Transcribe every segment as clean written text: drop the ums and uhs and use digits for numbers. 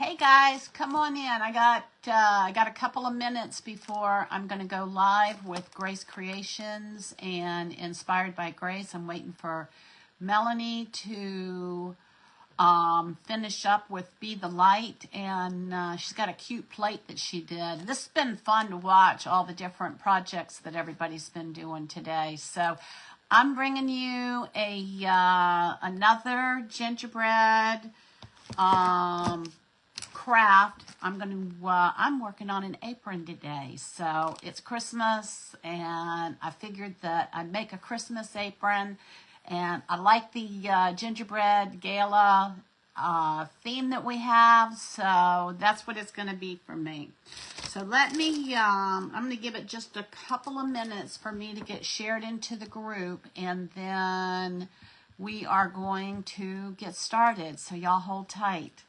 Hey guys, come on in. I got a couple of minutes before I'm going to go live with Grace Creations and Inspired by Grace. I'm waiting for Melanie to finish up with Be the Light, and she's got a cute plate that she did. This has been fun to watch all the different projects that everybody's been doing today. So I'm bringing you another gingerbread craft. I'm working on an apron today. So it's Christmas, and I figured that I'd make a Christmas apron. And I like the gingerbread gala theme that we have, so that's what it's going to be for me. So let me, I'm going to give it just a couple of minutes for me to get shared into the group, and then we are going to get started. So y'all hold tight.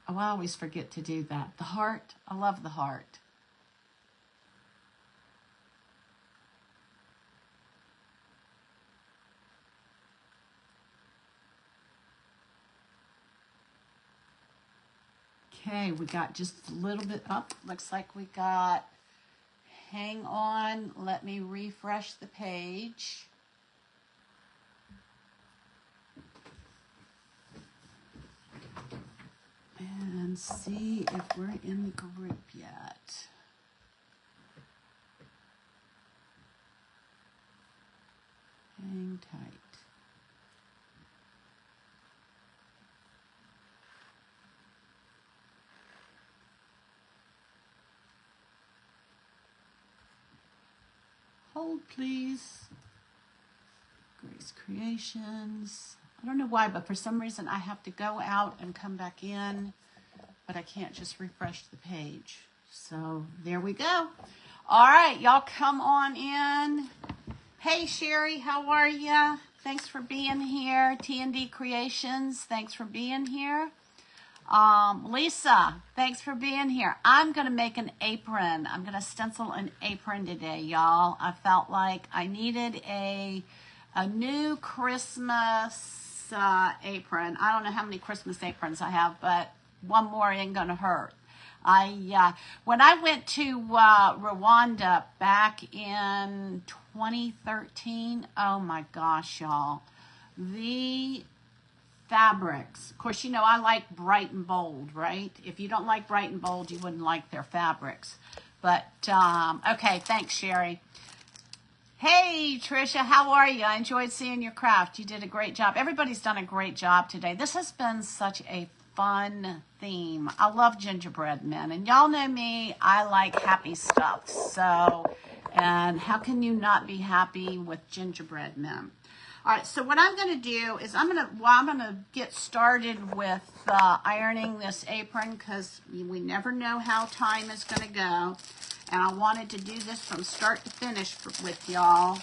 Oh, I always forget to do that. The heart, I love the heart. Okay, we got just a little bit up. Looks like we got, hang on, let me refresh the page. And see if we're in the group yet. Hang tight. Hold, please. Grace Creations. I don't know why, but for some reason I have to go out and come back in, but I can't just refresh the page. So there we go. All right, y'all come on in. Hey, Sherry, how are ya? Thanks for being here. T&D Creations, thanks for being here. Lisa, thanks for being here. I'm going to make an apron. I'm going to stencil an apron today, y'all. I felt like I needed a new Christmas apron. I don't know how many Christmas aprons I have, but one more ain't going to hurt. When I went to Rwanda back in 2013, oh my gosh, y'all, the fabrics. Of course, you know, I like bright and bold, right? If you don't like bright and bold, you wouldn't like their fabrics. But, okay, thanks, Sherry. Hey, Trisha, how are you? I enjoyed seeing your craft. You did a great job. Everybody's done a great job today. This has been such a fun theme. I love gingerbread men, and y'all know me, I like happy stuff. So, and how can you not be happy with gingerbread men? All right, so what I'm going to do is I'm going to get started with ironing this apron, because we never know how time is going to go. And I wanted to do this from start to finish with y'all.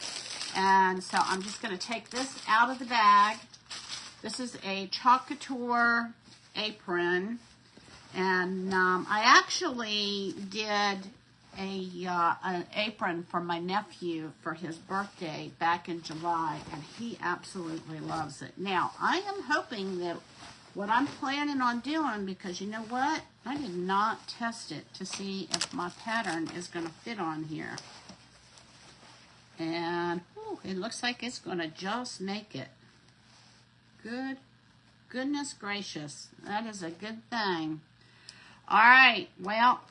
And so I'm just going to take this out of the bag. This is a Chalk Couture apron. And I actually did an apron for my nephew for his birthday back in July, and he absolutely loves it. Now, I am hoping that what I'm planning on doing, because you know what? I did not test it to see if my pattern is going to fit on here. And it looks like it's going to just make it. Goodness gracious. That is a good thing. All right. Well,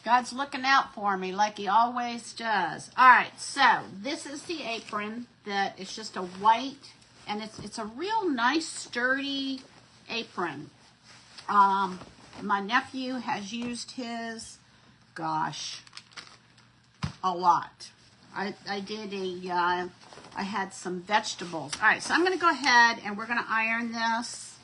God's looking out for me like he always does. All right. So this is the apron that is just a white, and it's a real nice sturdy apron. My nephew has used his, gosh, a lot. I had some vegetables. All right, so I'm going to go ahead and we're going to iron this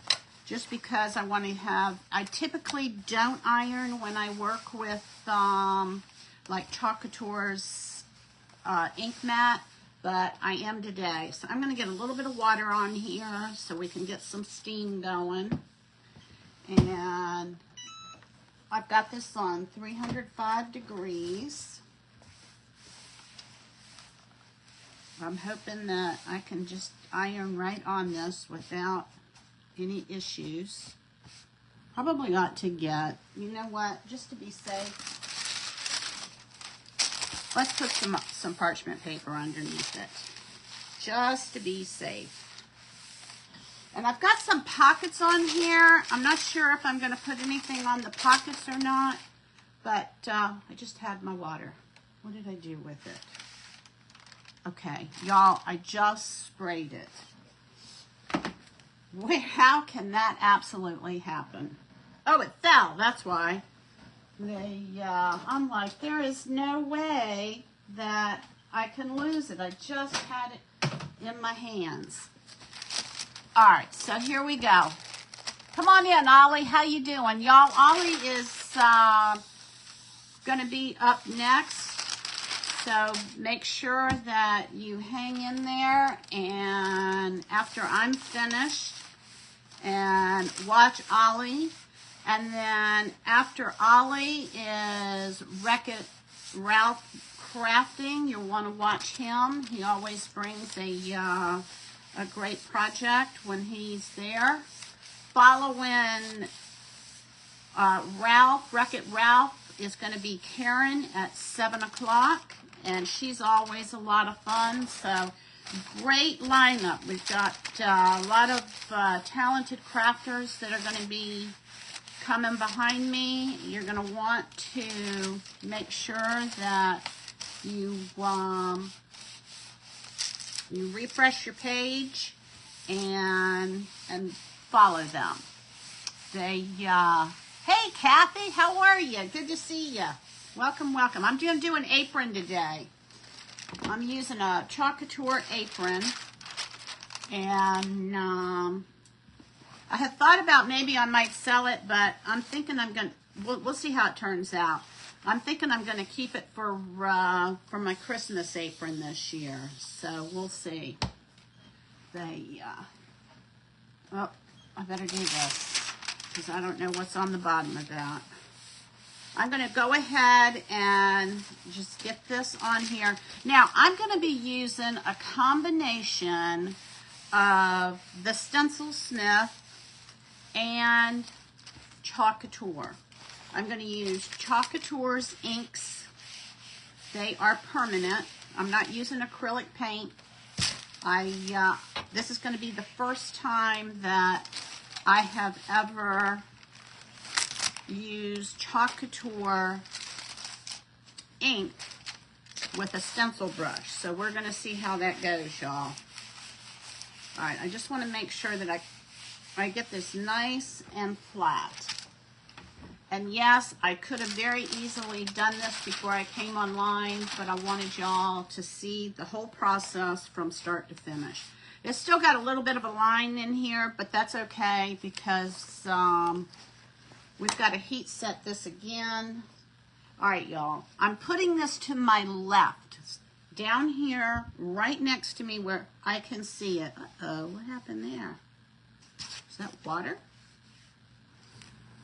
just because I want to have, I typically don't iron when I work with like Chalk Couture's ink mat, but I am today. So I'm going to get a little bit of water on here so we can get some steam going. And I've got this on 305 degrees. I'm hoping that I can just iron right on this without any issues. Probably ought to get, you know what, just to be safe, let's put some parchment paper underneath it, just to be safe. And I've got some pockets on here. I'm not sure if I'm going to put anything on the pockets or not, but I just had my water. What did I do with it? Okay, y'all, I just sprayed it. How can that absolutely happen? Oh, it fell, that's why. I'm like, there is no way that I can lose it. I just had it in my hands. All right, so here we go. Come on in, Ollie. How you doing? Y'all, Ollie is going to be up next. So make sure that you hang in there, and after I'm finished, and watch Ollie. And then after Ollie is Wreck-It Ralph Crafting. You'll want to watch him. He always brings a great project when he's there. Following Wreck-It Ralph is going to be Karen at 7 o'clock. And she's always a lot of fun. So great lineup. We've got a lot of talented crafters that are going to be coming behind me. You're going to want to make sure that you refresh your page and follow them. Hey Kathy, how are you? Good to see you. Welcome, welcome. I'm going to do an apron today. I'm using a Chalk Couture apron, and I had thought about maybe I might sell it, but I'm thinking I'm going to, we'll see how it turns out. I'm thinking I'm going to keep it for my Christmas apron this year, so we'll see. Oh, I better do this, because I don't know what's on the bottom of that. I'm going to go ahead and just get this on here. Now, I'm going to be using a combination of the Stencil Smith and Chalk Couture. I'm going to use Chalk Couture's inks. They are permanent. I'm not using acrylic paint. This is going to be the first time that I have ever used Chalk Couture ink with a stencil brush. So we're going to see how that goes, y'all. All right, I just want to make sure that I get this nice and flat. And yes, I could have very easily done this before I came online, but I wanted y'all to see the whole process from start to finish. It's still got a little bit of a line in here, but that's okay because we've got to heat set this again. All right, y'all. I'm putting this to my left, down here, right next to me where I can see it. Uh-oh, what happened there? Is that water?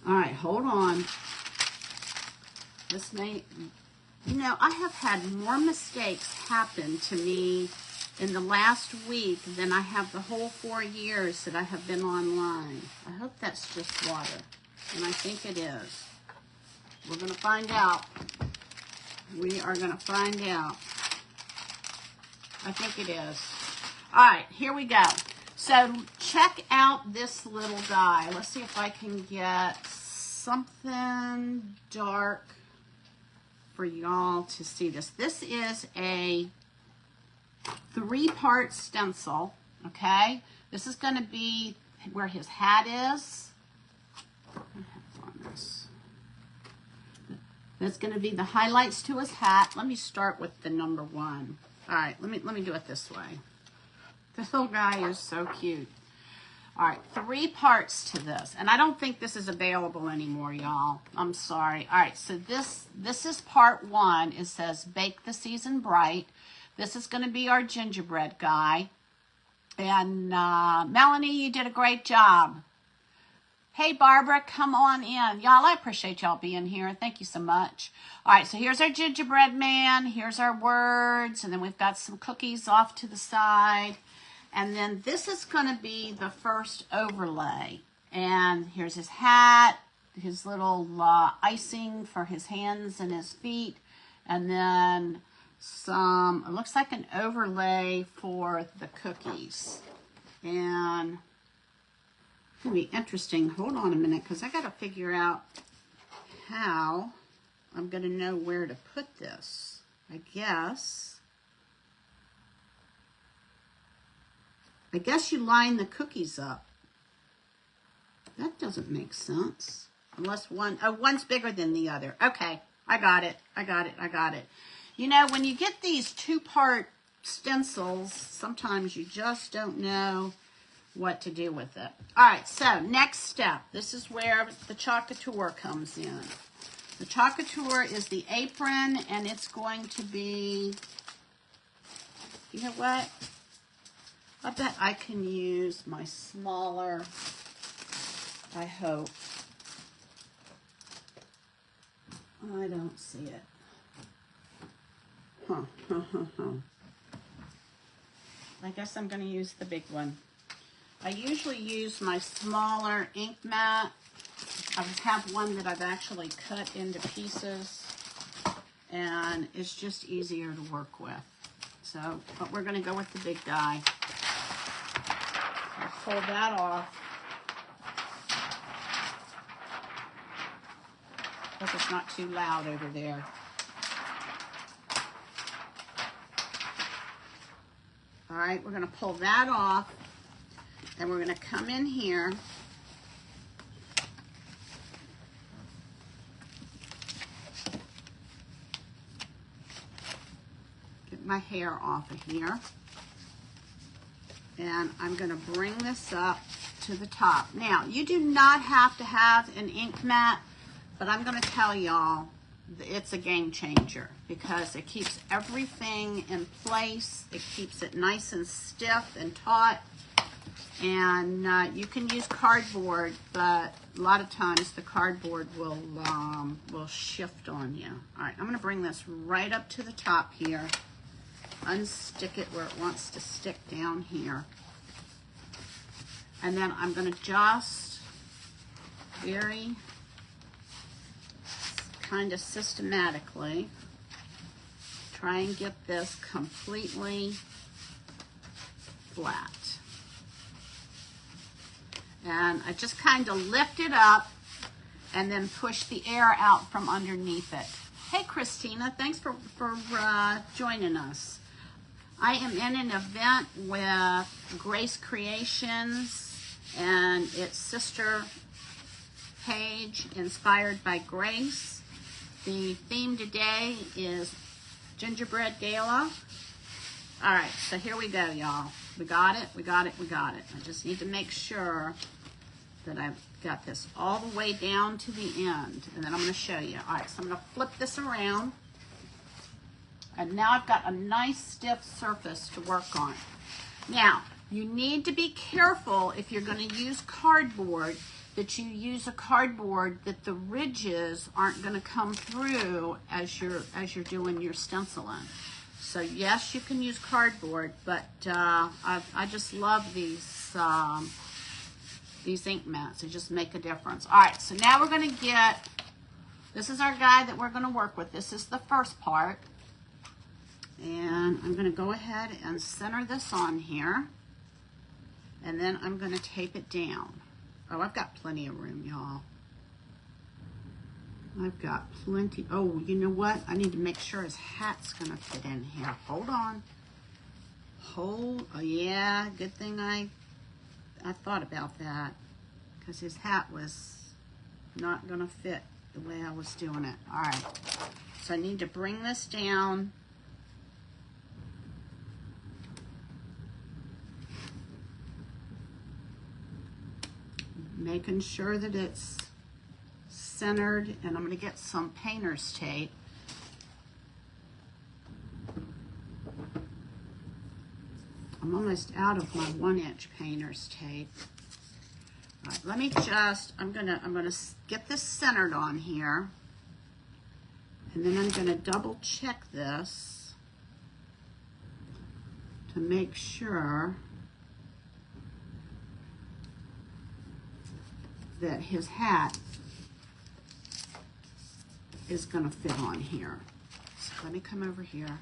All right, hold on. This may, you know, I have had more mistakes happen to me in the last week than I have the whole 4 years that I have been online. I hope that's just water, and I think it is. We're going to find out. We are going to find out. I think it is. All right, here we go. So check out this little guy. Let's see if I can get something dark for y'all to see this. This is a 3-part stencil, okay? This is going to be where his hat is. That's going to be the highlights to his hat. Let me start with the number 1. All right, let me do it this way. This little guy is so cute. All right, 3 parts to this. And I don't think this is available anymore, y'all. I'm sorry. All right, so this is part 1. It says, Bake the Season Bright. This is going to be our gingerbread guy. And Melanie, you did a great job. Hey, Barbara, come on in. Y'all, I appreciate y'all being here. Thank you so much. All right, so here's our gingerbread man. Here's our words. And then we've got some cookies off to the side. And then this is going to be the first overlay. And here's his hat, his little icing for his hands and his feet. And then some, it looks like an overlay for the cookies. And it's going to be interesting. Hold on a minute, because I got to figure out how I'm going to know where to put this. I guess you line the cookies up. That doesn't make sense. Unless one's bigger than the other. Okay, I got it. You know, when you get these two-part stencils, sometimes you just don't know what to do with it. All right, so next step. This is where the chocateur comes in. The chocateur is the apron, and it's going to be, you know what? I bet I can use my smaller, I hope. I don't see it. I guess I'm going to use the big one. I usually use my smaller ink mat. I have one that I've actually cut into pieces, and it's just easier to work with. So, but we're going to go with the big guy. I'll pull that off. Hope it's not too loud over there. All right, we're going to pull that off, and we're going to come in here. Get my hair off of here. And I'm going to bring this up to the top. Now, you do not have to have an ink mat, but I'm going to tell y'all it's a game changer because it keeps everything in place. It keeps it nice and stiff and taut. And you can use cardboard, but a lot of times the cardboard will shift on you. All right, I'm going to bring this right up to the top here. Unstick it where it wants to stick down here. And then I'm going to just very kind of systematically try and get this completely flat. And I just kind of lift it up and then push the air out from underneath it. Hey, Christina, thanks for joining us. I am in an event with Grace Creations and its sister page, Inspired by Grace. The theme today is Gingerbread Gala. All right, so here we go, y'all. We got it. I just need to make sure that I've got this all the way down to the end, and then I'm going to show you. All right, so I'm going to flip this around. And now I've got a nice stiff surface to work on. Now, you need to be careful if you're going to use cardboard that you use a cardboard that the ridges aren't going to come through as you're doing your stenciling. So yes, you can use cardboard, but I just love these ink mats. They just make a difference. All right, so now we're going to get, this is our guy that we're going to work with. This is the first part. And I'm going to go ahead and center this on here. And then I'm going to tape it down. Oh, I've got plenty of room, y'all. I've got plenty. Oh, you know what? I need to make sure his hat's going to fit in here. Hold on. Oh, yeah. Good thing I thought about that. Because his hat was not going to fit the way I was doing it. All right. So I need to bring this down. Making sure that it's centered, and I'm going to get some painter's tape. I'm almost out of my 1-inch painter's tape. All right, let me just, I'm gonna get this centered on here. And then I'm gonna double check this to make sure that his hat is gonna fit on here. So let me come over here.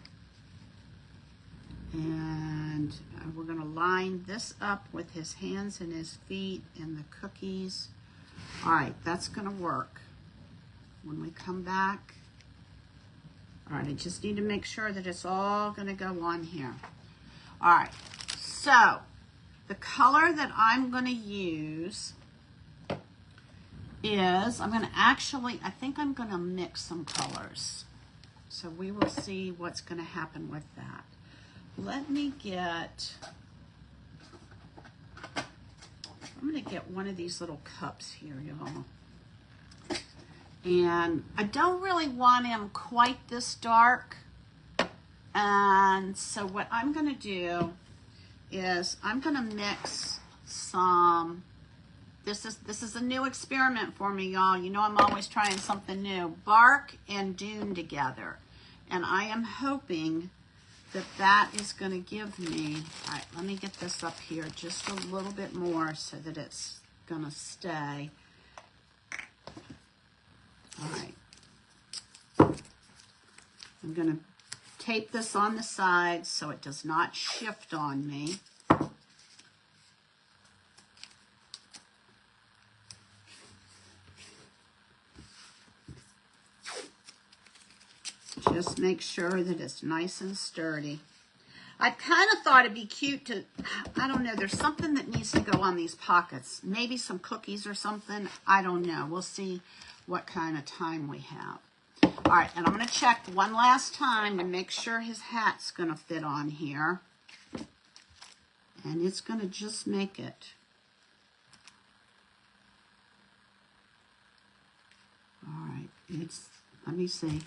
And we're gonna line this up with his hands and his feet and the cookies. All right, that's gonna work. When we come back, all right, I just need to make sure that it's all gonna go on here. All right, so the color that I'm gonna use is, I think I'm gonna mix some colors. So we will see what's gonna happen with that. Let me get, I'm gonna get one of these little cups here, y'all. And I don't really want him quite this dark. And so what I'm gonna do is I'm gonna mix some, this is a new experiment for me, y'all. You know I'm always trying something new. Bark and dune together. And I am hoping that is going to give me, all right, let me get this up here just a little bit more so that it's going to stay. All right. I'm going to tape this on the side so it does not shift on me. Just make sure that it's nice and sturdy. I kind of thought it'd be cute to, I don't know, there's something that needs to go on these pockets. Maybe some cookies or something. I don't know. We'll see what kind of time we have. All right, and I'm going to check one last time to make sure his hat's going to fit on here. And it's going to just make it. All right, let me see.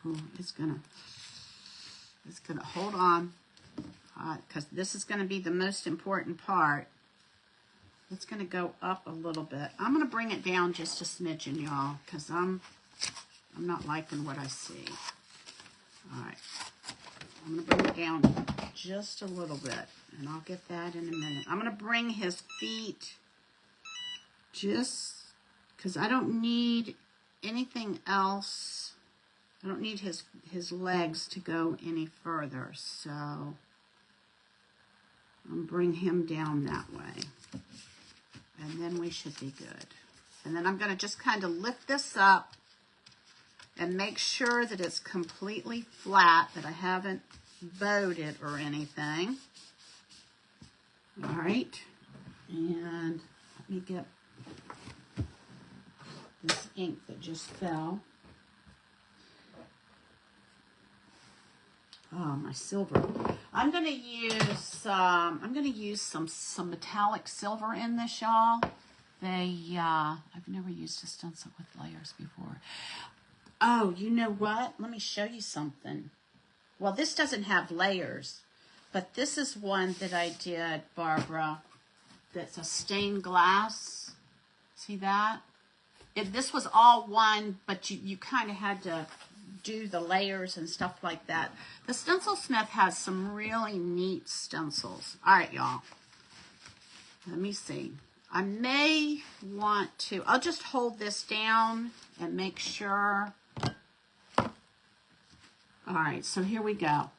Ooh, it's gonna hold on, because this is gonna be the most important part. It's gonna go up a little bit. I'm gonna bring it down just a smidgen, y'all, because I'm not liking what I see. All right, I'm gonna bring it down just a little bit, and I'll get that in a minute. I'm gonna bring his feet just because I don't need anything else. I don't need his legs to go any further, so I'll bring him down that way. And then we should be good. And then I'm going to just kind of lift this up and make sure that it's completely flat, that I haven't bowed it or anything. All right. And let me get this ink that just fell. Oh, my silver. I'm gonna use some metallic silver in this, y'all. I've never used a stencil with layers before. Oh, you know what? Let me show you something. Well, this doesn't have layers, but this is one that I did, Barbara. That's a stained glass. See that? This was all one, but you kind of had to do the layers and stuff like that. The Stencil Smith has some really neat stencils. All right, y'all. Let me see. I may want to, I'll just hold this down and make sure. All right, so here we go.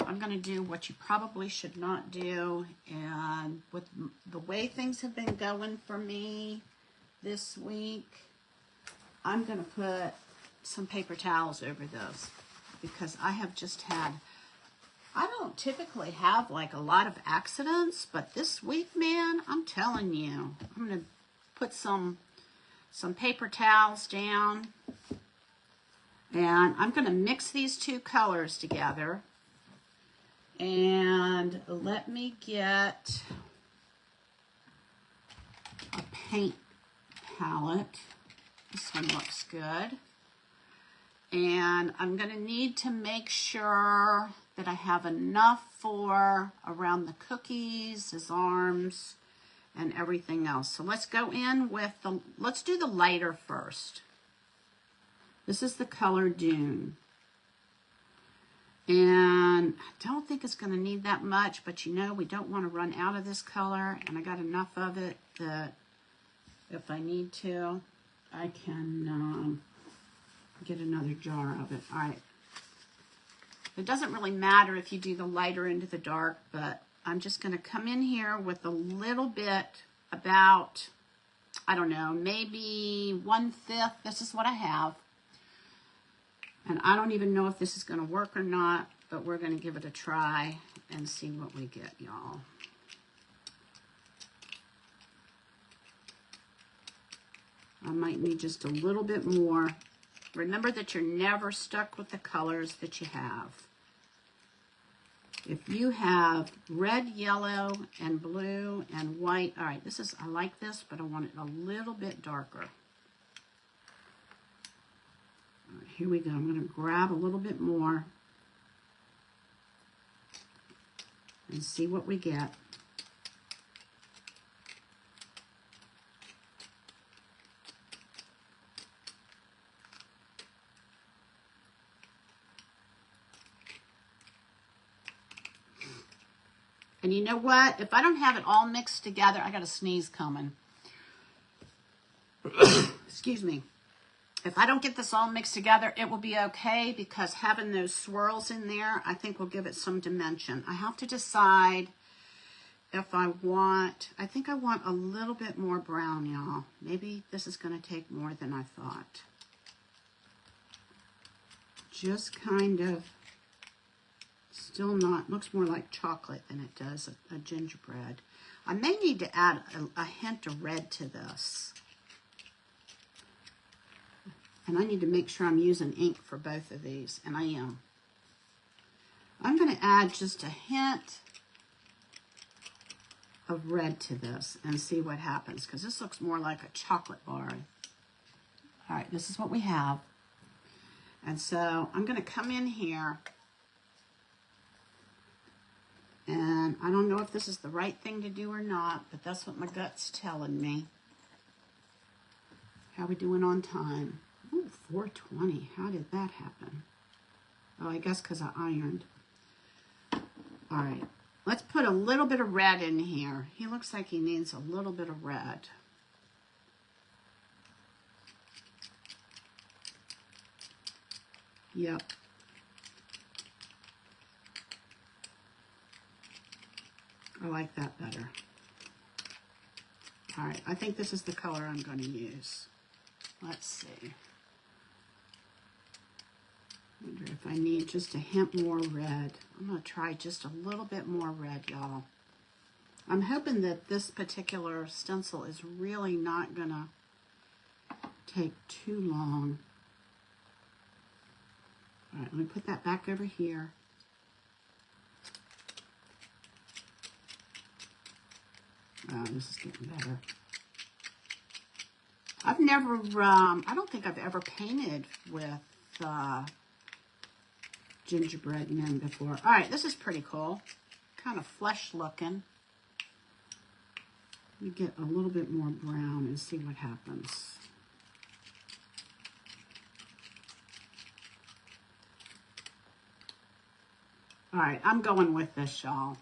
I'm going to do what you probably should not do. And with the way things have been going for me this week, I'm going to put some paper towels over those, because I have just had, I don't typically have like a lot of accidents, but this week, man, I'm telling you, I'm going to put some paper towels down, and I'm going to mix these two colors together. And let me get a paint palette. This one looks good. And I'm going to need to make sure that I have enough for around the cookies, his arms, and everything else. So let's go in with let's do the lighter first. This is the color Dune. And I don't think it's going to need that much, but you know, we don't want to run out of this color, and I got enough of it that if I need to, I can get another jar of it. All right. It doesn't really matter if you do the lighter into the dark, but I'm just going to come in here with a little bit, about, I don't know, maybe 1/5. This is what I have. And I don't even know if this is going to work or not, but we're going to give it a try and see what we get, y'all. I might need just a little bit more. Remember that you're never stuck with the colors that you have. If you have red, yellow, and blue, and white, all right, this is, I like this, but I want it a little bit darker. All right, here we go. I'm going to grab a little bit more and see what we get. And you know what? If I don't have it all mixed together, I got a sneeze coming. Excuse me. If I don't get this all mixed together, it will be okay, because having those swirls in there, I think will give it some dimension. I have to decide if I think I want a little bit more brown, y'all. Maybe this is going to take more than I thought. Just kind of, still not, looks more like chocolate than it does a gingerbread. I may need to add a hint of red to this. And I need to make sure I'm using ink for both of these, and I am. I'm going to add just a hint of red to this and see what happens, because this looks more like a chocolate bar. All right, this is what we have. And so I'm going to come in here, and I don't know if this is the right thing to do or not, but that's what my gut's telling me. How are we doing on time? Ooh, 4:20. How did that happen? Oh, I guess because I ironed. All right. Let's put a little bit of red in here. He looks like he needs a little bit of red. Yep. I like that better. All right. I think this is the color I'm going to use. Let's see. Wonder if I need just a hint more red. I'm going to try just a little bit more red, y'all. I'm hoping that this particular stencil is really not going to take too long. All right, let me put that back over here. Oh, this is getting better. I've never, I don't think I've ever painted with gingerbread men before. All right, this is pretty cool. Kind of flesh looking. Let me get a little bit more brown and see what happens. All right, I'm going with this, y'all.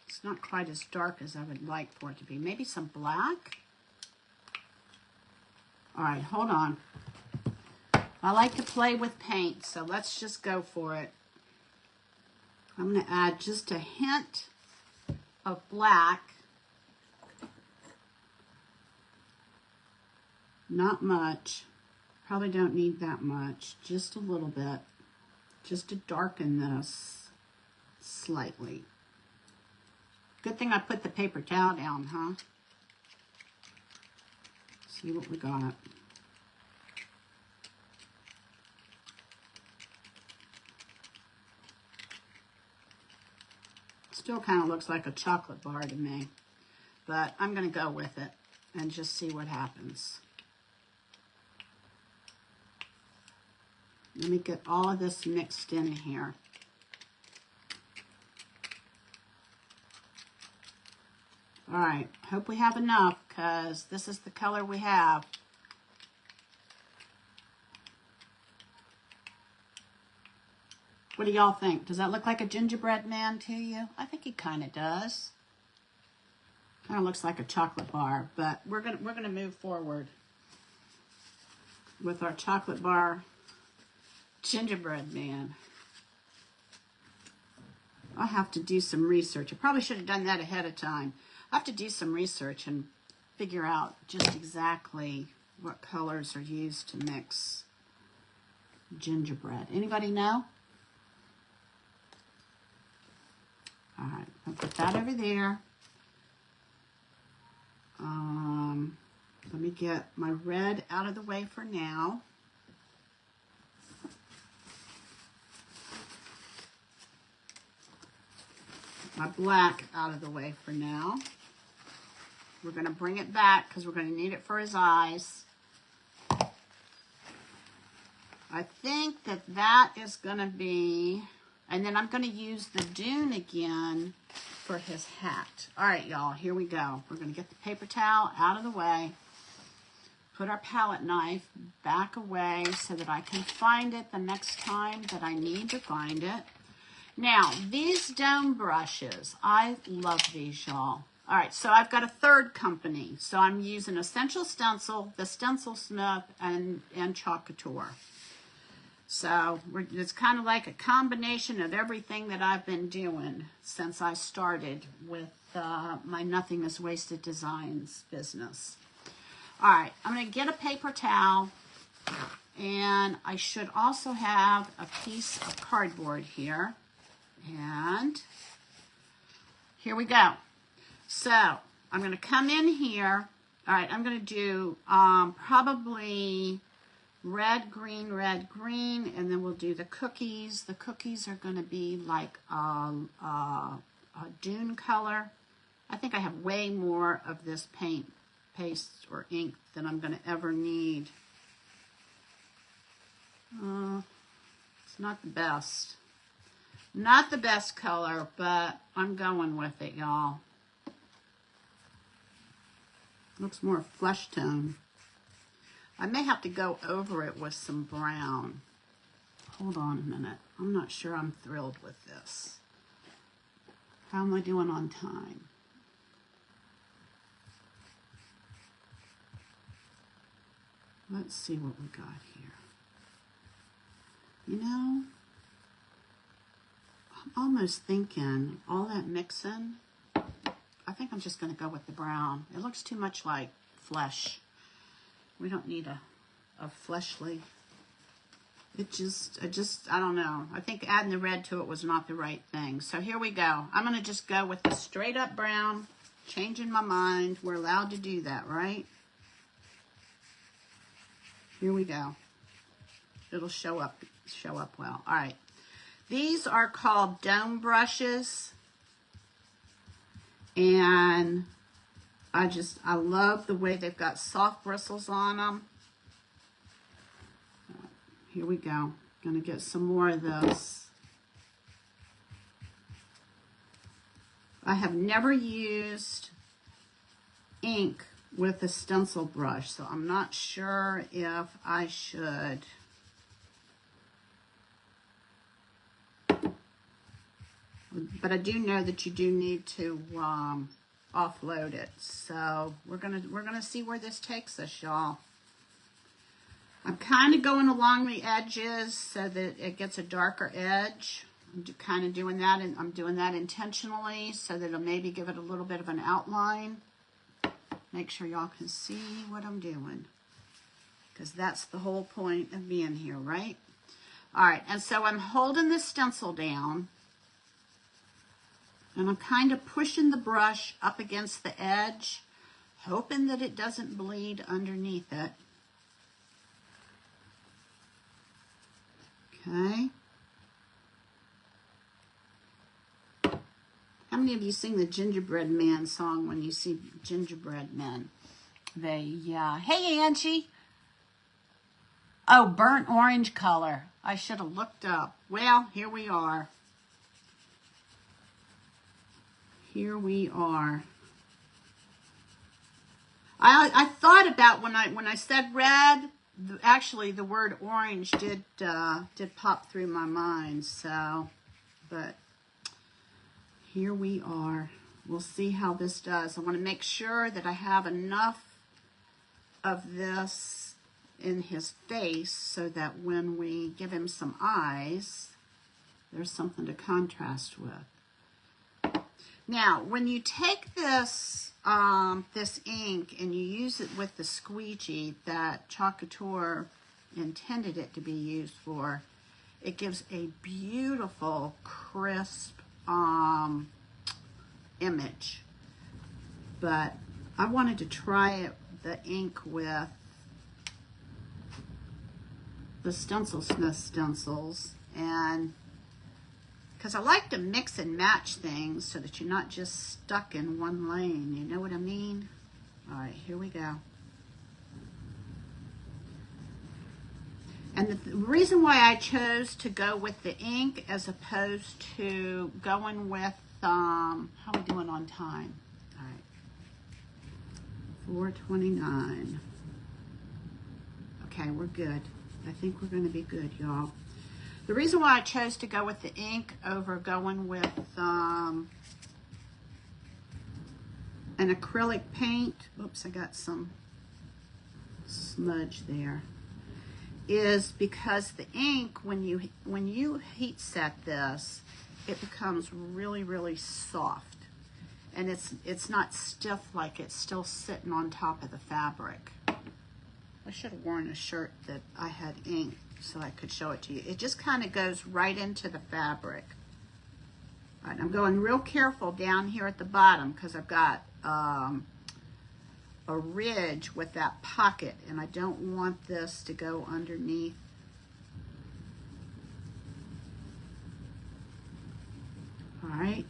It's not quite as dark as I would like for it to be. Maybe some black? All right, hold on. I like to play with paint, so let's just go for it. I'm going to add just a hint of black. Not much. Probably don't need that much. Just a little bit. Just to darken this slightly. Good thing I put the paper towel down, huh? See what we got. Still kind of looks like a chocolate bar to me, but I'm going to go with it and just see what happens. Let me get all of this mixed in here. All right, hope we have enough because this is the color we have. What do y'all think? Does that look like a gingerbread man to you? I think he kind of does. Kind of looks like a chocolate bar, but we're gonna move forward with our chocolate bar gingerbread man. I'll have to do some research. I probably should have done that ahead of time. I have to do some research and figure out just exactly what colors are used to mix gingerbread. Anybody know? All right, I'll put that over there. Let me get my red out of the way for now. My black out of the way for now. We're going to bring it back because we're going to need it for his eyes. I think that that is going to be, and then I'm going to use the dune again for his hat. All right, y'all, here we go. We're going to get the paper towel out of the way, put our palette knife back away so that I can find it the next time that I need to find it. Now, these dome brushes, I love these, y'all. All right, so I've got a third company. So I'm using Essential Stencil, the Stencil Smith, and Chalk Couture. So it's kind of like a combination of everything that I've been doing since I started with my Nothing is Wasted Designs business. All right, I'm going to get a paper towel, and I should also have a piece of cardboard here. And here we go. So I'm going to come in here. All right, I'm going to do probably red, green, and then we'll do the cookies. The cookies are going to be like a dune color. I think I have way more of this paste or ink than I'm going to ever need. It's not the best. Not the best color, but I'm going with it, y'all. Looks more flesh tone. I may have to go over it with some brown. Hold on a minute. I'm not sure I'm thrilled with this. How am I doing on time? Let's see what we got here. You know, I'm almost thinking all that mixing, I think I'm just going to go with the brown. It looks too much like flesh. We don't need a fleshly. I don't know. I think adding the red to it was not the right thing. So here we go. I'm going to just go with the straight up brown, changing my mind. We're allowed to do that, right? Here we go. It'll show up well. All right. These are called dome brushes. And I love the way they've got soft bristles on them. Here we go. Gonna get some more of this. I have never used ink with a stencil brush, so I'm not sure if I should. But I do know that you do need to offload it. So we're gonna see where this takes us, y'all. I'm kind of going along the edges so that it gets a darker edge. I'm kind of doing that, and I'm doing that intentionally so that it'll maybe give it a little bit of an outline. Make sure y'all can see what I'm doing, because that's the whole point of being here, right? All right, and so I'm holding the stencil down, and I'm kind of pushing the brush up against the edge, hoping that it doesn't bleed underneath it. Okay. How many of you sing the Gingerbread Man song when you see gingerbread men? Hey, Angie. Oh, burnt orange color. I should have looked up. Well, here we are. Here we are. I thought about when I said red, actually the word orange did pop through my mind. So, but here we are. We'll see how this does. I want to make sure that I have enough of this in his face so that when we give him some eyes, there's something to contrast with. Now, when you take this this ink and you use it with the squeegee that Chalkateur intended it to be used for, it gives a beautiful, crisp image. But I wanted to try the ink with the Stencil Smith stencils, and because I like to mix and match things so that you're not just stuck in one lane. You know what I mean? All right, here we go. And the reason why I chose to go with the ink as opposed to going with, how are we doing on time? All right, 4:29. Okay, we're good. I think we're going to be good, y'all. The reason why I chose to go with the ink over going with an acrylic paint, oops, I got some smudge there, is because the ink, when you heat set this, it becomes really, really soft. And it's not stiff like it's still sitting on top of the fabric. I should have worn a shirt that I had ink so I could show it to you. It just kind of goes right into the fabric. All right, I'm going real careful down here at the bottom because I've got a ridge with that pocket, and I don't want this to go underneath. All right.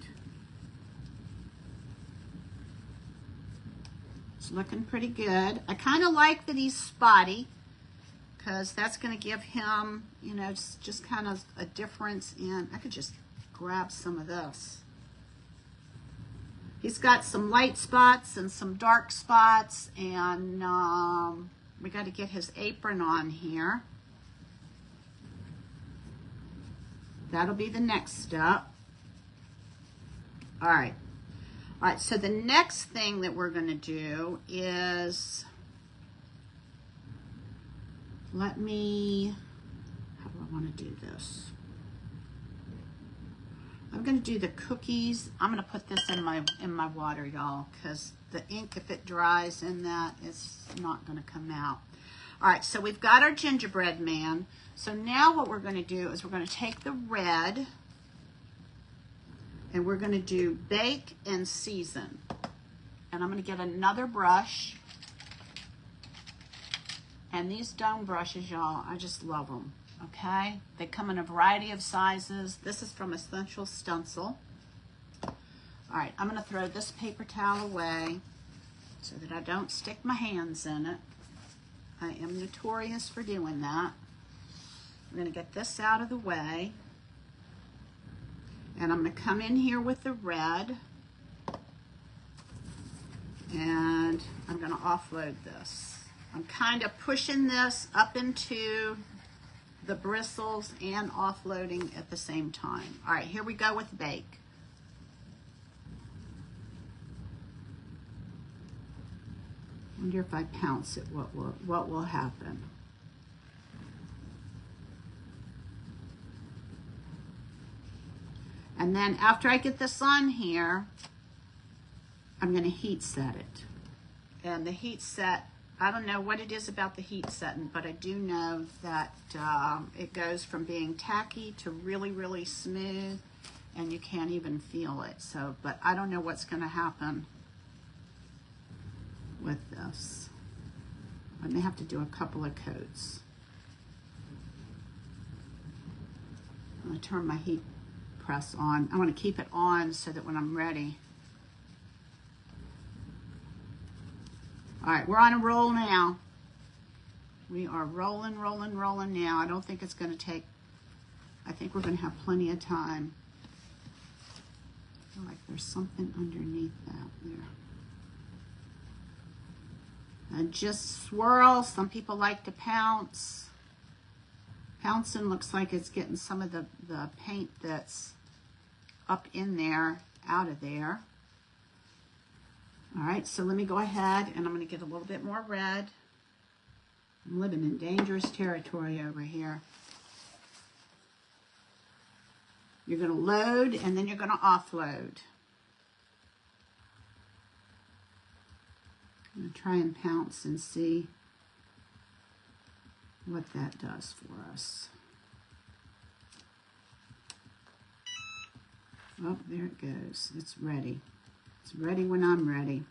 It's looking pretty good. I kind of like that he's spotty, because that's going to give him, you know, just kind of a difference in, I could just grab some of this. He's got some light spots and some dark spots, and we got to get his apron on here. That'll be the next step. All right. All right, so the next thing that we're going to do is, how do I want to do this? I'm going to do the cookies. I'm going to put this in my water, y'all, because the ink, if it dries in that, it's not going to come out. All right, so we've got our gingerbread man. So now what we're going to do is we're going to take the red, and we're going to do bake and season. And I'm going to get another brush. And these dome brushes, y'all, I just love them, okay? They come in a variety of sizes. This is from Essential Stencil. All right, I'm going to throw this paper towel away so that I don't stick my hands in it. I am notorious for doing that. I'm going to get this out of the way. And I'm going to come in here with the red. And I'm going to offload this. I'm kind of pushing this up into the bristles and offloading at the same time. All right, here we go with bake. Wonder if I pounce it, what will happen? And then after I get this on here, I'm going to heat set it. And the heat set, I don't know what it is about the heat setting, but I do know that it goes from being tacky to really, really smooth, and you can't even feel it. So, but I don't know what's going to happen with this. I may have to do a couple of coats. I'm going to turn my heat press on. I want to keep it on so that when I'm ready. All right, we're on a roll now. We are rolling, rolling, rolling now. I don't think it's going to take, I think we're going to have plenty of time. I feel like there's something underneath that there. And just swirl. Some people like to pounce. Pouncing looks like it's getting some of the paint that's up in there out of there. All right, so let me go ahead and I'm going to get a little bit more red. I'm living in dangerous territory over here. You're going to load and then you're going to offload. I'm going to try and pounce and see what that does for us. Oh, there it goes. It's ready. It's ready when I'm ready.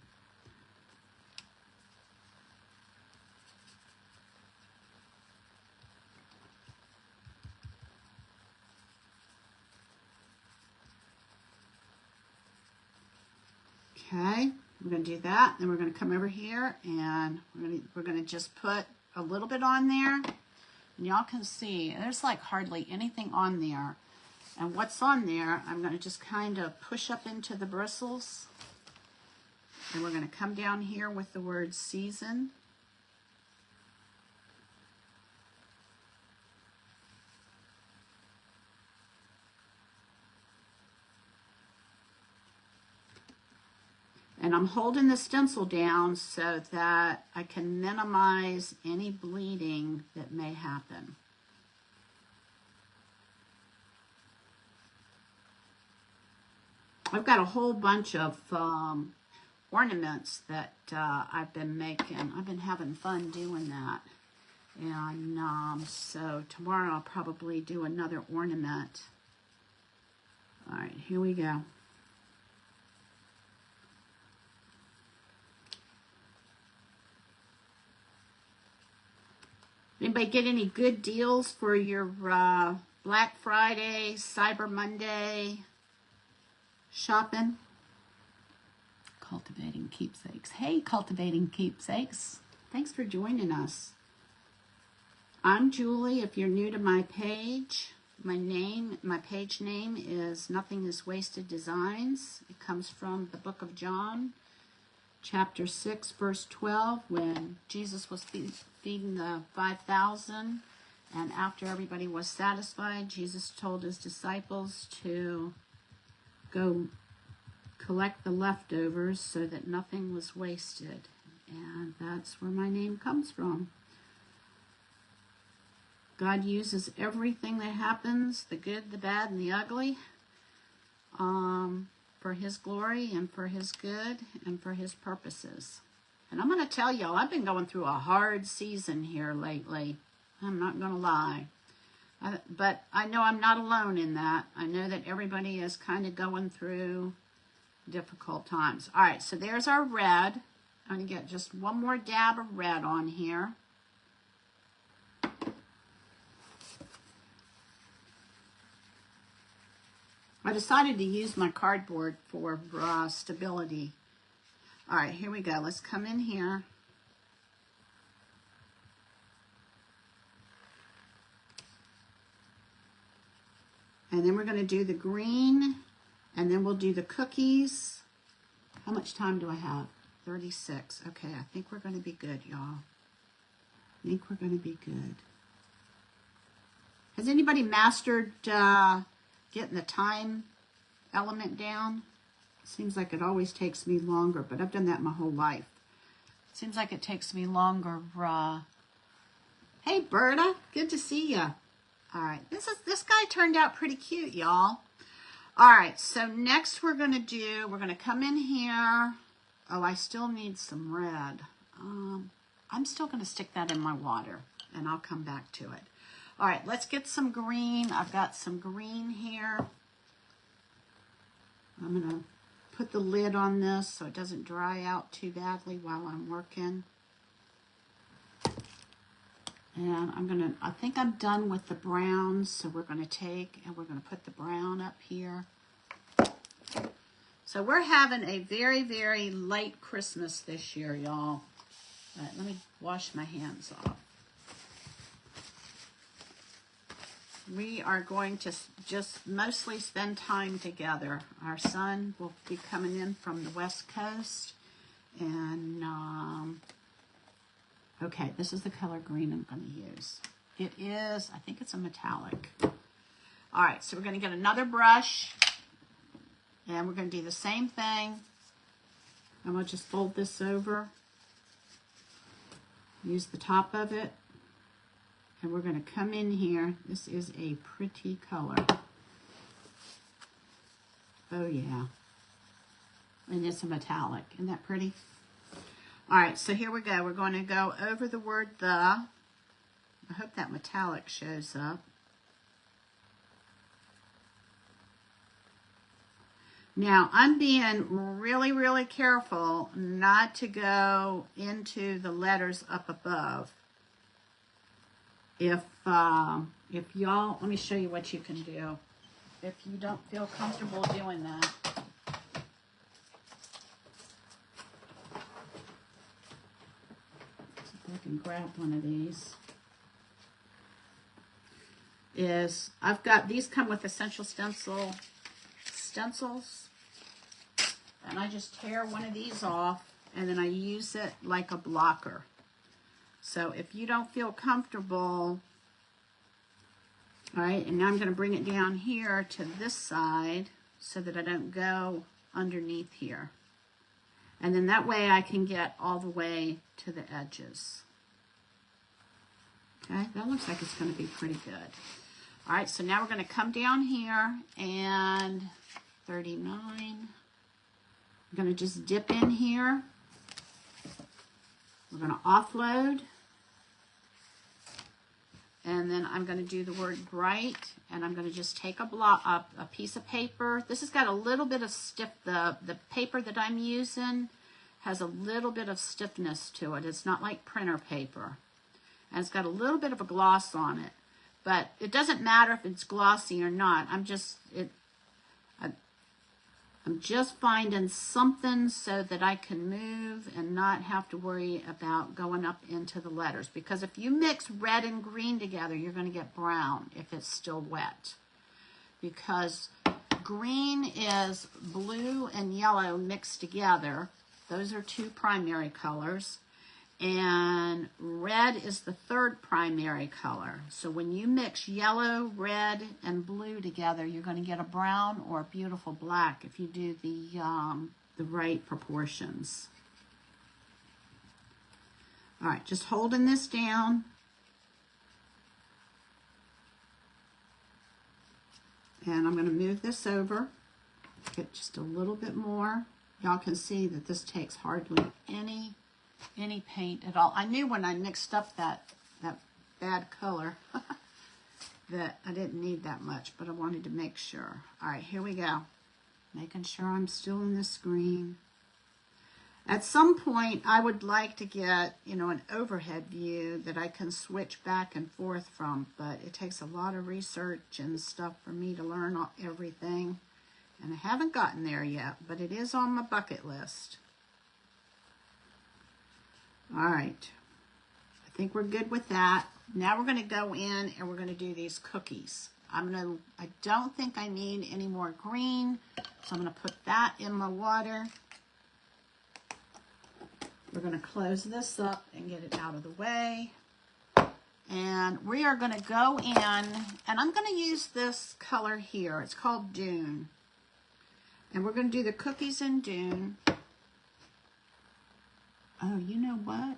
Okay, we're going to do that. Then we're going to come over here and we're going to just put a little bit on there. And y'all can see there's like hardly anything on there. And what's on there, I'm going to just kind of push up into the bristles. And we're going to come down here with the word season. And I'm holding the stencil down so that I can minimize any bleeding that may happen. I've got a whole bunch of ornaments that I've been making. I've been having fun doing that. And so tomorrow I'll probably do another ornament. All right, here we go. Anybody get any good deals for your Black Friday, Cyber Monday shopping? Cultivating Keepsakes. Hey, Cultivating Keepsakes. Thanks for joining us. I'm Julie. If you're new to my page, my page name is Nothing is Wasted Designs. It comes from the book of John, chapter 6, verse 12, when Jesus was feeding the 5,000, and after everybody was satisfied, Jesus told his disciples to go collect the leftovers so that nothing was wasted. And that's where my name comes from. God uses everything that happens, the good, the bad, and the ugly, for his glory and for his good and for his purposes. And I'm going to tell y'all, I've been going through a hard season here lately. I'm not going to lie. But I know I'm not alone in that. I know that everybody is kind of going through difficult times. All right, so there's our red. I'm going to get just one more dab of red on here. I decided to use my cardboard for stability. All right, here we go. Let's come in here. And then we're going to do the green, and then we'll do the cookies. How much time do I have? 36. Okay, I think we're going to be good, y'all. I think we're going to be good. Has anybody mastered getting the time element down? Seems like it always takes me longer, but I've done that my whole life. Seems like it takes me longer. Hey, Berta, good to see you. All right, this guy turned out pretty cute, y'all. All right, so next we're going to come in here. Oh, I still need some red. I'm still going to stick that in my water, and I'll come back to it. All right, let's get some green. I've got some green here. I'm going to put the lid on this so it doesn't dry out too badly while I'm working. And I think I'm done with the browns, so we're going to take and we're going to put the brown up here. So we're having a very, very light Christmas this year, y'all. All right, let me wash my hands off. We are going to just mostly spend time together. Our son will be coming in from the West Coast, and Okay, this is the color green I'm going to use. It is, I think it's a metallic. All right, so we're going to get another brush, and we're going to do the same thing. I'm going to just fold this over, use the top of it, and we're going to come in here. This is a pretty color. Oh, yeah. And it's a metallic. Isn't that pretty? All right, so here we go. We're going to go over the word the. I hope that metallic shows up. Now, I'm being really, really careful not to go into the letters up above. If y'all, let me show you what you can do. If you don't feel comfortable doing that. I can grab one of these. I've got these come with essential stencils, and I just tear one of these off, and then I use it like a blocker. So if you don't feel comfortable, all right, and now I'm going to bring it down here to this side so that I don't go underneath here. And then that way I can get all the way to the edges. Okay, that looks like it's going to be pretty good. All right, so now we're going to come down here and 39. I'm going to just dip in here. We're going to offload. And then I'm going to do the word bright, and I'm going to just take a piece of paper. This has got a little bit of stiff, the paper that I'm using has a little bit of stiffness to it. It's not like printer paper. And it's got a little bit of a gloss on it. But it doesn't matter if it's glossy or not. I'm just finding something so that I can move and not have to worry about going up into the letters. Because if you mix red and green together, you're going to get brown if it's still wet. Because green is blue and yellow mixed together. Those are two primary colors. And red is the third primary color. So when you mix yellow, red, and blue together, you're going to get a brown or a beautiful black if you do the right proportions. All right, just holding this down. And I'm going to move this over, get just a little bit more. Y'all can see that this takes hardly any paint at all. I knew when I mixed up that bad color that I didn't need that much, but I wanted to make sure. All right, here we go. Making sure I'm still in this green. At some point, I would like to get, an overhead view that I can switch back and forth from, but it takes a lot of research and stuff for me to learn everything. And I haven't gotten there yet, but it is on my bucket list. All right, I think we're good with that. Now we're going to go in and we're going to do these cookies. I don't think I need any more green, so I'm going to put that in my water. We're going to close this up and get it out of the way. And we are going to go in, and I'm going to use this color here. It's called Dune. And we're going to do the cookies in Dune. Oh, you know what?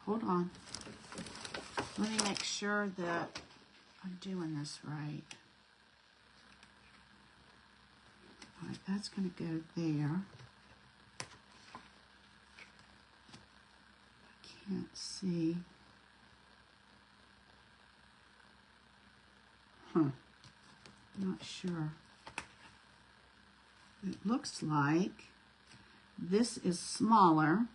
Hold on. Let me make sure that I'm doing this right. All right, that's going to go there. I can't see. Not sure. It looks like this is smaller.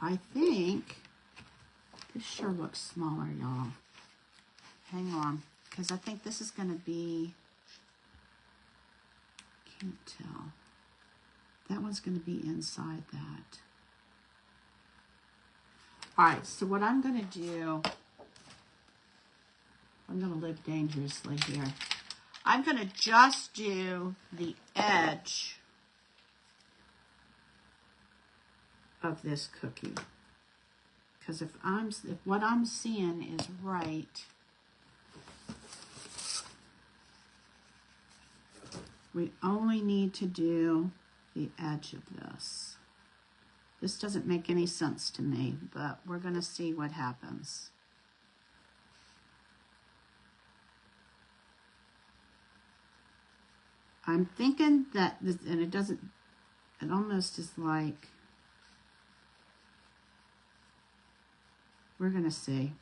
I think this sure looks smaller, y'all. Hang on, because I think this is going to be, can't tell. That one's going to be inside that. All right, so what I'm going to do I'm going to live dangerously here. I'm going to just do the edge of this cookie. Because if what I'm seeing is right, we only need to do the edge of this. This doesn't make any sense to me, but we're going to see what happens. I'm thinking that this, and it doesn't, it almost is like, we're going to see.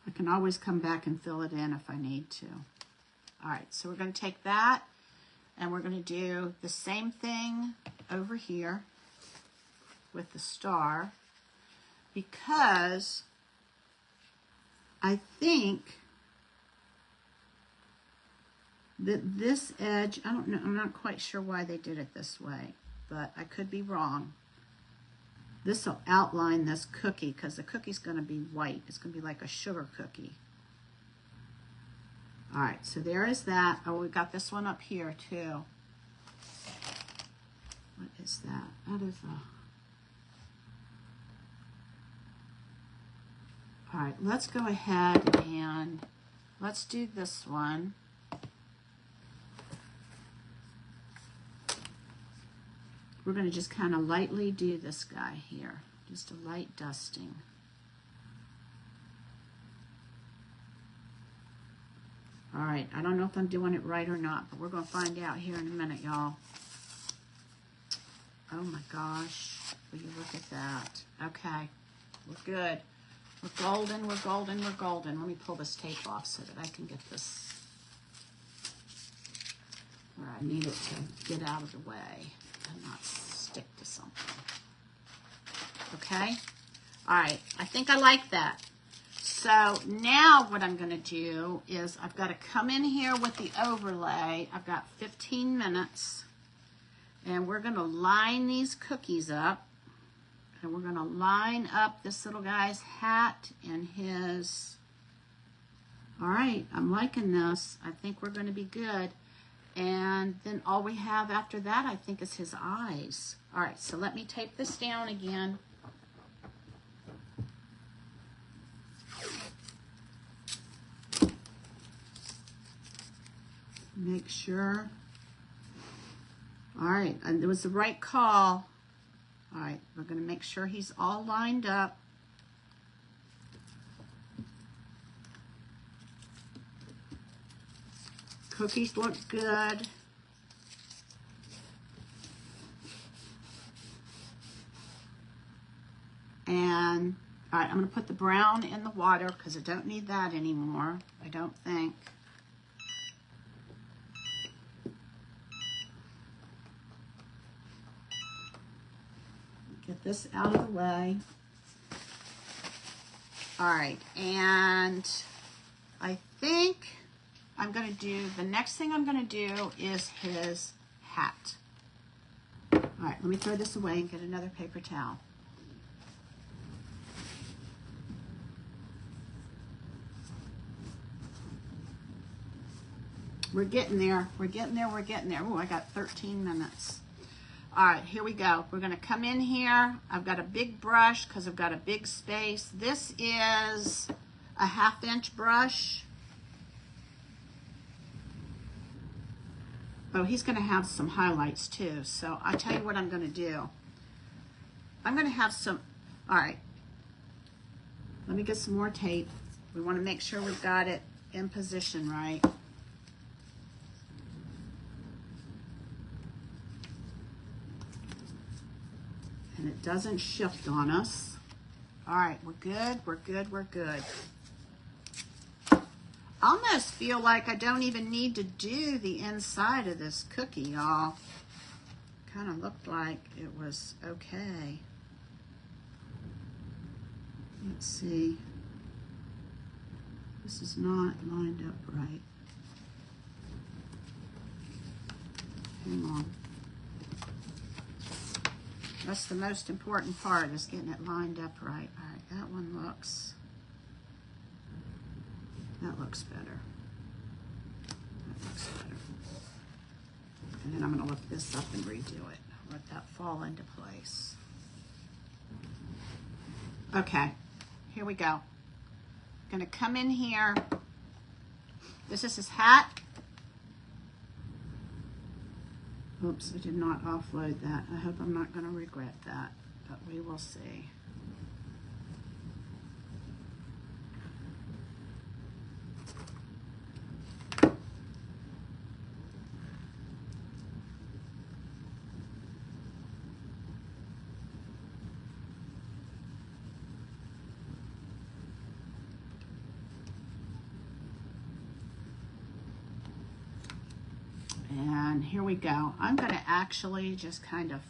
I can always come back and fill it in if I need to. All right, so we're going to take that and we're going to do the same thing over here with the star, because I think that this edge, I don't know, I'm not quite sure why they did it this way, but I could be wrong. This will outline this cookie because the cookie's going to be white. It's going to be like a sugar cookie. All right, so there is that. Oh, we've got this one up here too. What is that? That is a... All right, let's go ahead and let's do this one. We're going to just kind of lightly do this guy here. Just a light dusting. All right, I don't know if I'm doing it right or not, but we're going to find out here in a minute, y'all. Oh my gosh, will you look at that? Okay, we're good. We're golden, we're golden, we're golden. Let me pull this tape off so that I can get this where I need it to get out of the way and not stick to something. Okay? All right, I think I like that. So now what I'm going to do is I've got to come in here with the overlay. I've got 15 minutes. And we're going to line these cookies up. And we're going to line up this little guy's hat and his... All right, I'm liking this. I think we're going to be good. And then all we have after that, I think, is his eyes. All right, so let me tape this down again. Make sure. All right, and it was the right call. All right, we're going to make sure he's all lined up. Cookies look good. And, all right, I'm going to put the brown in the water because I don't need that anymore, I don't think. Get this out of the way. All right, and I think I'm going to do, the next thing I'm going to do is his hat. All right, let me throw this away and get another paper towel. We're getting there, we're getting there, we're getting there. Oh, I got 13 minutes. All right, here we go. We're going to come in here. I've got a big brush because I've got a big space. This is a 1/2 inch brush. Oh, he's going to have some highlights too. So I'll tell you what I'm going to do. I'm going to have some, all right. Let me get some more tape. We want to make sure we've got it in position right. And it doesn't shift on us. All right, we're good, we're good, we're good. I almost feel like I don't even need to do the inside of this cookie, y'all. Kind of looked like it was okay. Let's see. This is not lined up right. Hang on. That's the most important part, is getting it lined up right. All right, that one looks That looks better. That looks better. And then I'm going to lift this up and redo it. Let that fall into place. Okay, here we go. Going to come in here. This is his hat. Oops, I did not offload that. I hope I'm not going to regret that, but we will see. And here we go. I'm going to actually just kind of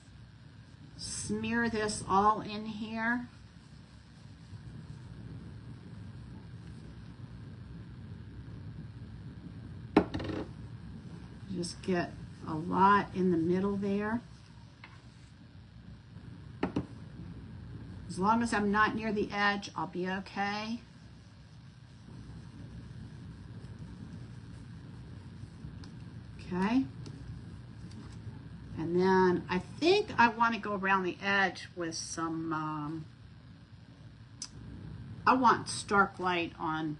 smear this all in here. Just get a lot in the middle there. As long as I'm not near the edge, I'll be okay. Okay. And then I think I want to go around the edge with some, I want stark light on,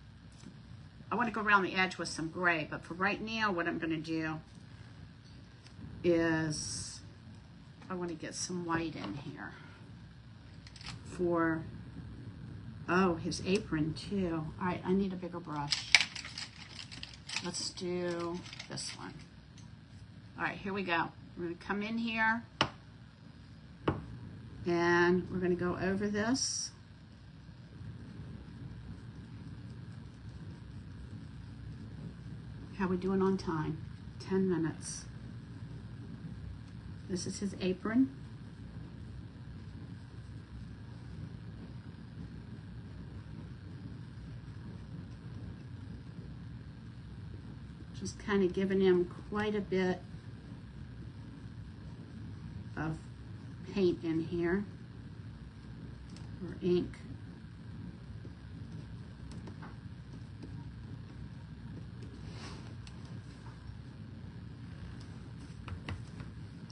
I want to go around the edge with some gray, but for right now, what I'm going to do is I want to get some white in here for, oh, his apron too. All right, I need a bigger brush. Let's do this one. All right, here we go. We're going to come in here and we're going to go over this. How we doing on time? 10 minutes. This is his apron. Just kind of giving him quite a bit of paint in here, or ink.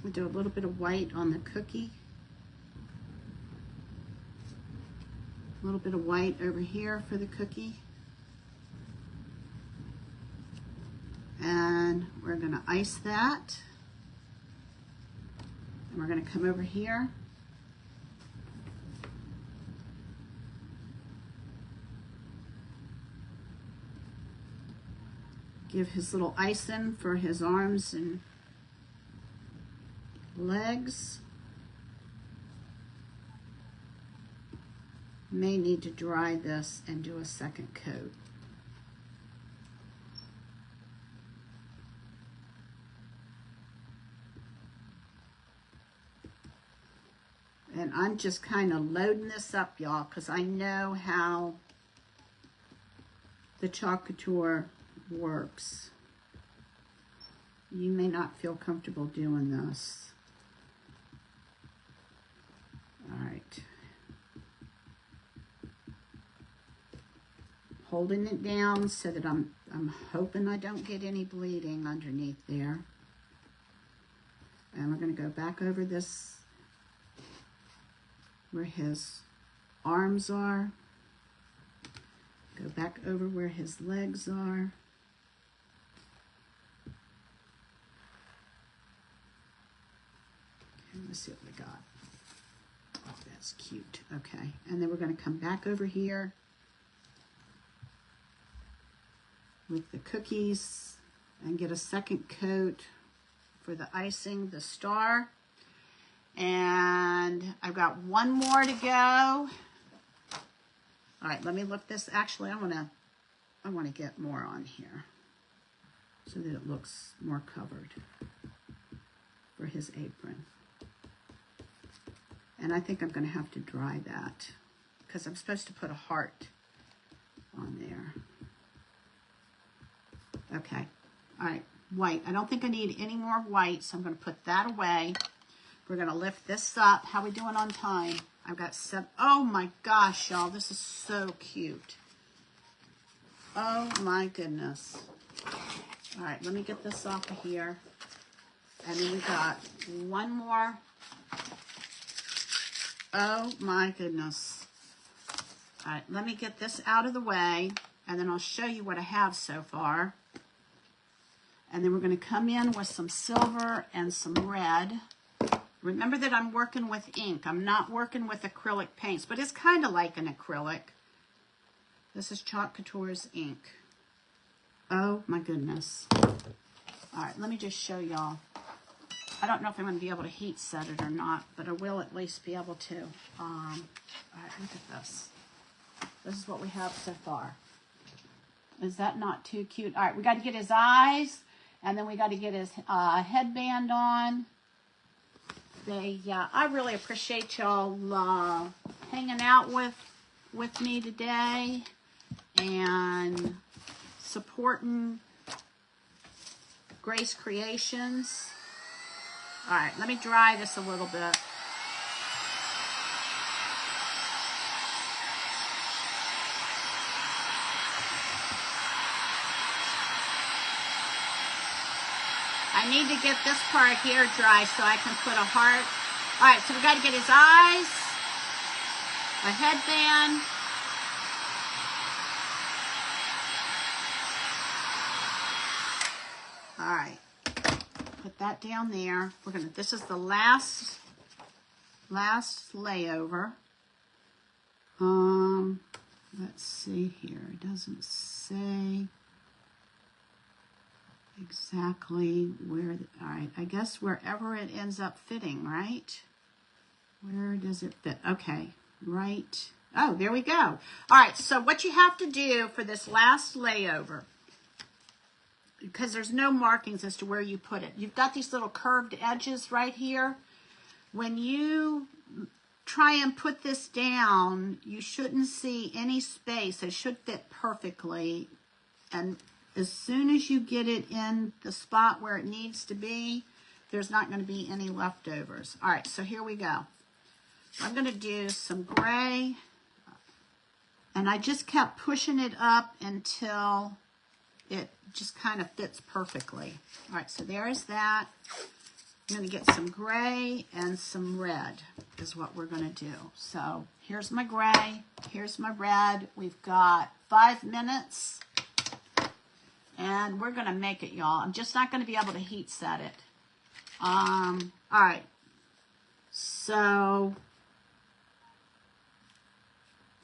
We do a little bit of white on the cookie. A little bit of white over here for the cookie. And we're going to ice that. And we're going to come over here. Give his little icing for his arms and legs. May need to dry this and do a second coat. And I'm just kind of loading this up, y'all, because I know how the chalk couture works. You may not feel comfortable doing this. All right. Holding it down so that I'm hoping I don't get any bleeding underneath there. And we're going to go back over this where his arms are. Go back over where his legs are. Okay, let's see what we got. Oh, that's cute. Okay, and then we're going to come back over here with the cookies and get a second coat for the icing, the star. And I've got one more to go. All right, let me lift this. Actually, I want to get more on here so that it looks more covered for his apron. And I think I'm going to have to dry that because I'm supposed to put a heart on there. Okay. All right, white. I don't think I need any more white, so I'm going to put that away. We're going to lift this up. How we doing on time? I've got 7. Oh my gosh, y'all, this is so cute. Oh my goodness. All right, let me get this off of here. And then we got one more. Oh my goodness. All right, let me get this out of the way, and then I'll show you what I have so far. And then we're going to come in with some silver and some red. Remember that I'm working with ink. I'm not working with acrylic paints, but it's kind of like an acrylic. This is Chalk Couture's ink. Oh my goodness. All right, let me just show y'all. I don't know if I'm going to be able to heat set it or not, but I will at least be able to. All right, look at this. This is what we have so far. Is that not too cute? All right, we got to get his eyes, and then we got to get his headband on. I really appreciate y'all hanging out with me today and supporting Grace Creations. All right, let me dry this a little bit. I need to get this part here dry so I can put a heart. All right, so we got to get his eyes, a headband. All right, put that down there. This is the last layover. Let's see here. It doesn't say exactly where. All right, I guess wherever it ends up fitting, right? Where does it fit? Okay, right. Oh, there we go. All right, so what you have to do for this last layover, because there's no markings as to where you put it. You've got these little curved edges right here. When you try and put this down, you shouldn't see any space. It should fit perfectly. And as soon as you get it in the spot where it needs to be, there's not going to be any leftovers. All right, so here we go. I'm going to do some gray. And I just kept pushing it up until it just kind of fits perfectly. All right, so there's that. I'm going to get some gray and some red is what we're going to do. So here's my gray, here's my red. We've got 5 minutes, and we're going to make it, y'all. I'm just not going to be able to heat set it. All right, so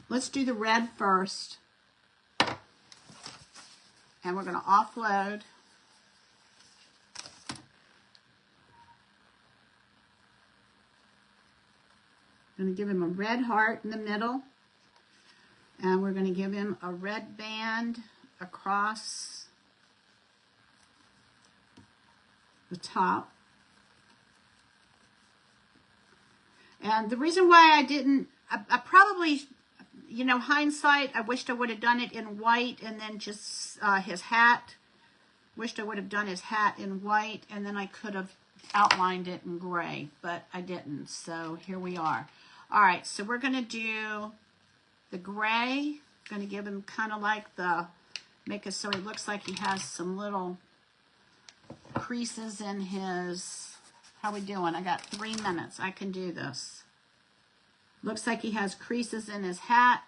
let's do the red first. And we're going to offload. I'm going to give him a red heart in the middle. And we're going to give him a red band across the top. And the reason why I didn't, I probably, you know, hindsight, I wished I would have done it in white and then just his hat. Wished I would have done his hat in white and then I could have outlined it in gray, but I didn't. So here we are. All right, so we're going to do the gray. Going to give him kind of like make it so he looks like he has some little creases in his, how we doing? I got 3 minutes. I can do this. Looks like he has creases in his hat.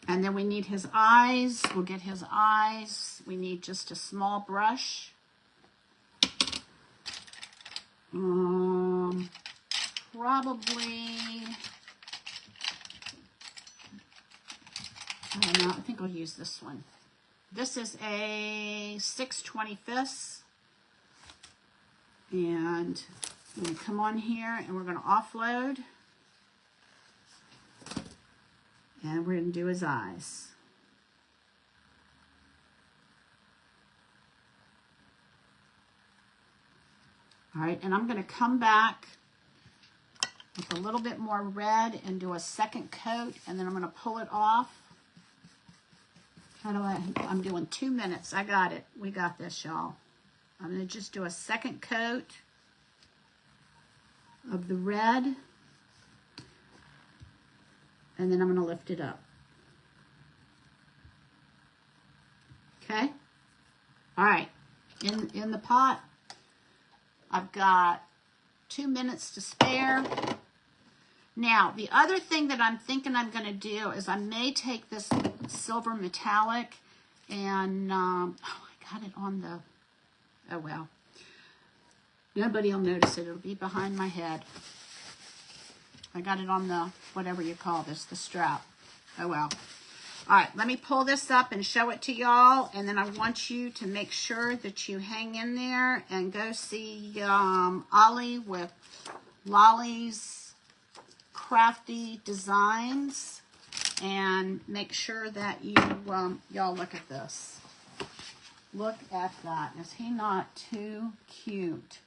And then we need his eyes. We'll get his eyes. We need just a small brush. Probably, I don't know, I think I'll use this one. This is a 6/25. And I'm going to come on here and we're going to offload. And we're going to do his eyes. All right, and I'm going to come back with a little bit more red and do a second coat, and then I'm going to pull it off. How do I'm doing 2 minutes. I got it. We got this, y'all. I'm going to just do a second coat of the red. And then I'm going to lift it up. Okay? All right. In the pot, I've got 2 minutes to spare. Now, the other thing that I'm thinking I'm going to do is I may take this silver metallic and, oh, I got it on the, oh well. Nobody will notice it. It'll be behind my head. I got it on the, whatever you call this, the strap. Oh well. All right, let me pull this up and show it to y'all, and then I want you to make sure that you hang in there and go see Ollie with Lolly's Crafty Designs, and make sure that you y'all look at this. Look at that. Is he not too cute?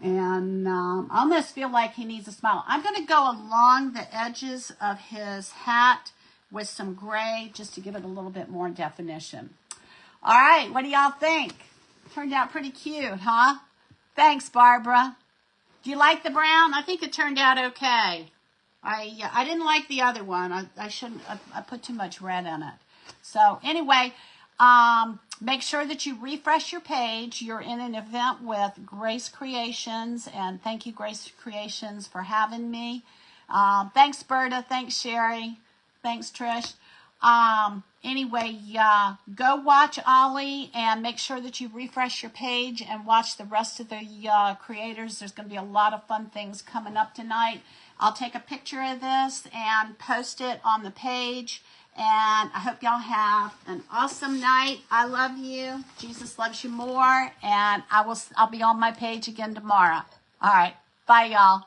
And I almost feel like he needs a smile. I'm going to go along the edges of his hat with some gray just to give it a little bit more definition. All right, what do y'all think? Turned out pretty cute, huh? Thanks, Barbara. Do you like the brown? I think it turned out okay. I didn't like the other one. I put too much red in it. So anyway, make sure that you refresh your page. You're in an event with Grace Creations, and thank you, Grace Creations, for having me. Thanks, Berta. Thanks, Sherry. Thanks, Trish. Anyway, go watch Ollie and make sure that you refresh your page and watch the rest of the creators. There's going to be a lot of fun things coming up tonight. I'll take a picture of this and post it on the page. And I hope y'all have an awesome night. I love you. Jesus loves you more. And I'll be on my page again tomorrow. All right. Bye, y'all.